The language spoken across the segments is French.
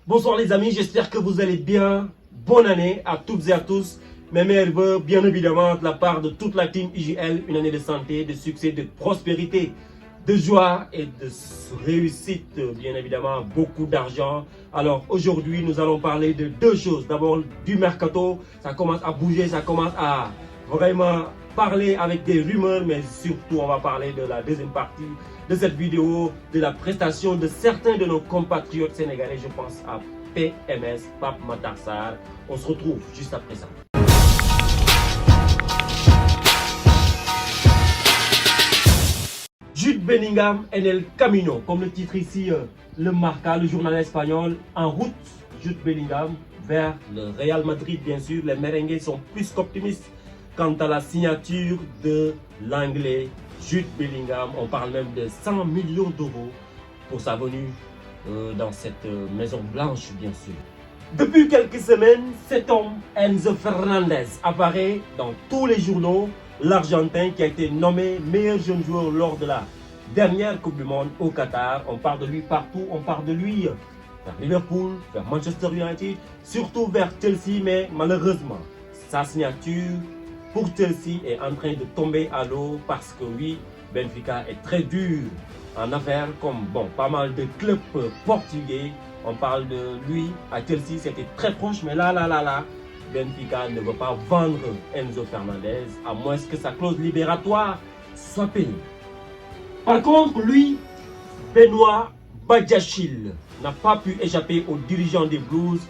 Bonsoir les amis, j'espère que vous allez bien. Bonne année à toutes et à tous. Mes meilleurs vœux, bien évidemment, de la part de toute la team IGL, une année de santé, de succès, de prospérité, de joie et de réussite, bien évidemment, beaucoup d'argent. Alors aujourd'hui, nous allons parler de deux choses. D'abord, du mercato, ça commence à bouger, ça commence à vraiment parler avec des rumeurs, mais surtout, on va parler de la deuxième partie de cette vidéo, de la prestation de certains de nos compatriotes sénégalais. Je pense à PMS, Pape Matar Sarr. On se retrouve juste après ça. Jude Bellingham en el camino, comme le titre ici le marqua, le journal espagnol. En route, Jude Bellingham vers le Real Madrid, bien sûr. Les merengues sont plus qu'optimistes quant à la signature de l'anglais Jude Bellingham. On parle même de 100 millions d'euros pour sa venue dans cette Maison Blanche, bien sûr. Depuis quelques semaines, cet homme, Enzo Fernandez, apparaît dans tous les journaux. L'Argentin qui a été nommé meilleur jeune joueur lors de la dernière Coupe du Monde au Qatar. On parle de lui partout, on parle de lui vers Liverpool, vers Manchester United, surtout vers Chelsea, mais malheureusement, sa signature pour Chelsea est en train de tomber à l'eau parce que oui, Benfica est très dur en affaires comme pas mal de clubs portugais. On parle de lui à Chelsea, c'était très proche, mais là, Benfica ne veut pas vendre Enzo Fernandez à moins que sa clause libératoire soit payée. Par contre, lui, Benoît Badiachil, n'a pas pu échapper aux dirigeants des Blues.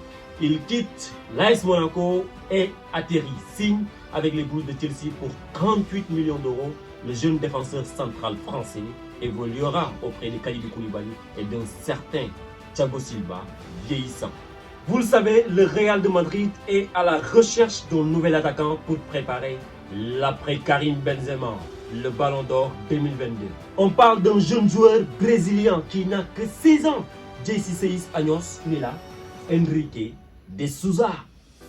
Il quitte l'AS Monaco et atterrit, signe avec les Blues de Chelsea pour 38 millions d'euros. Le jeune défenseur central français évoluera auprès de Kalidou Koulibaly et d'un certain Thiago Silva, vieillissant. Vous le savez, le Real de Madrid est à la recherche d'un nouvel attaquant pour préparer l'après Karim Benzema, le Ballon d'Or 2022. On parle d'un jeune joueur brésilien qui n'a que 6 ans, 16 años, il est là, Enrique de Souza.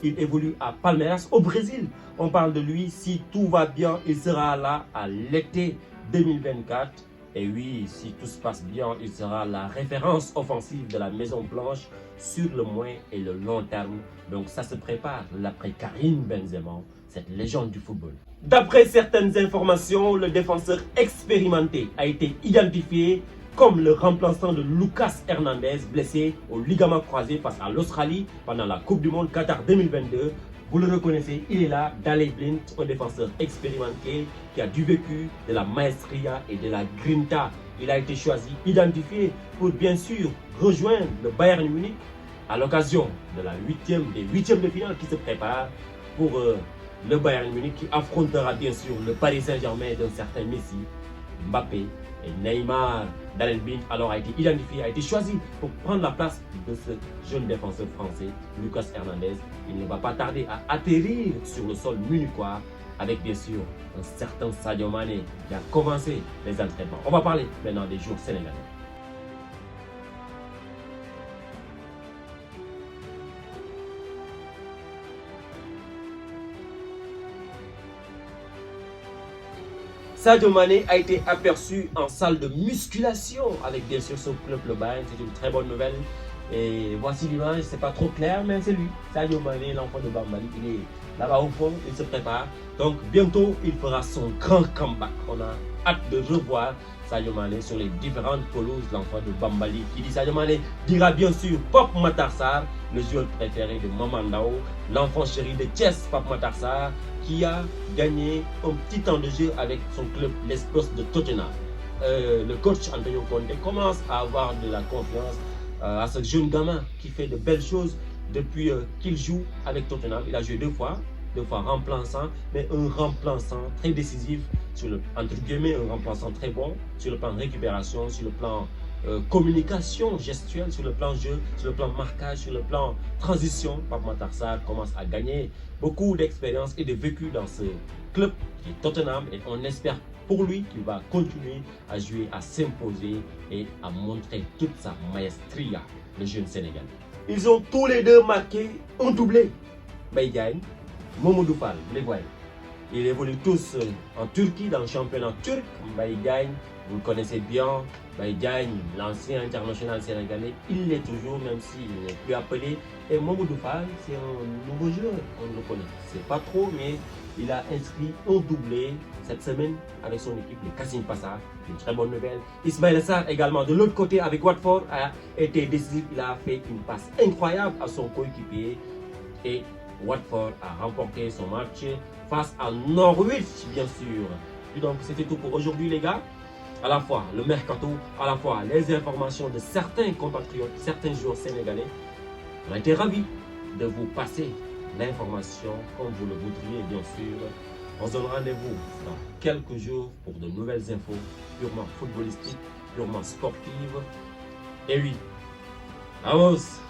Il évolue à Palmeiras au Brésil. On parle de lui, si tout va bien, il sera là à l'été 2024. Et oui, si tout se passe bien, il sera la référence offensive de la Maison Blanche sur le moyen et le long terme. Donc ça se prépare l'après Karim Benzema, cette légende du football. D'après certaines informations, le défenseur expérimenté a été identifié comme le remplaçant de Lucas Hernandez, blessé au ligament croisé face à l'Australie pendant la Coupe du Monde Qatar 2022. Vous le reconnaissez, il est là, Daley Blind, un défenseur expérimenté qui a du vécu, de la maestria et de la grinta. Il a été choisi, identifié pour bien sûr rejoindre le Bayern Munich à l'occasion de la des huitièmes de finale qui se prépare pour le Bayern Munich qui affrontera bien sûr le Paris Saint-Germain d'un certain Messi, Mbappé et Neymar. Daley Blind alors a été identifié, a été choisi pour prendre la place de ce jeune défenseur français, Lucas Hernandez. Il ne va pas tarder à atterrir sur le sol munichois avec bien sûr un certain Sadio Mané qui a commencé les entraînements. On va parler maintenant des joueurs sénégalais. Sadio Mané a été aperçu en salle de musculation avec bien sûr son club le Bayern. C'est une très bonne nouvelle. Et voici l'image, c'est pas trop clair, mais c'est lui, Sadio Mané, l'enfant de Bambali. Il est là-bas au fond, il se prépare. Donc bientôt, il fera son grand comeback. On a hâte de revoir Sadio Mané sur les différentes pelouses de l'enfant de Bambali. Qui dit Sadio Mané dira bien sûr Pape Matar Sarr, le joueur préféré de Mamandao, l'enfant chéri de Thiès, Pape Matar Sarr, qui a gagné un petit temps de jeu avec son club, l'Espos de Tottenham. Le coach Antonio Conte commence à avoir de la confiance à ce jeune gamin qui fait de belles choses depuis qu'il joue avec Tottenham. Il a joué deux fois remplaçant, mais un remplaçant très décisif, sur le, entre guillemets, un remplaçant très bon sur le plan de récupération, sur le plan communication gestuelle, sur le plan jeu, sur le plan marquage, sur le plan transition. Pape Matar Sarr commence à gagner beaucoup d'expérience et de vécu dans ce club qui est Tottenham, et on espère pour lui qu'il va continuer à jouer, à s'imposer et à montrer toute sa maestria, le jeune Sénégalais. Ils ont tous les deux marqué un doublé. Baye Diagne, Mamadou Fall, vous les voyez. Ils évoluent tous en Turquie, dans le championnat turc. Mbaye Diagne, vous le connaissez bien. Mbaye Diagne, l'ancien international sénégalais, il l'est toujours, même s'il n'est plus appelé. Et Mamoudou Fall, c'est un nouveau joueur, on le connaît. C'est pas trop, mais il a inscrit un doublé cette semaine avec son équipe, le Kassim Passa. Une très bonne nouvelle. Ismaïla Sarr également, de l'autre côté, avec Watford, a été décisif. Il a fait une passe incroyable à son coéquipier. Et Watford a remporté son match face à Norwich, bien sûr. Et donc, c'était tout pour aujourd'hui, les gars. À la fois le mercato, à la fois les informations de certains compatriotes, certains joueurs sénégalais. On a été ravis de vous passer l'information comme vous le voudriez, bien sûr. On se donne rendez-vous dans quelques jours pour de nouvelles infos purement footballistiques, purement sportives. Et oui, vamos!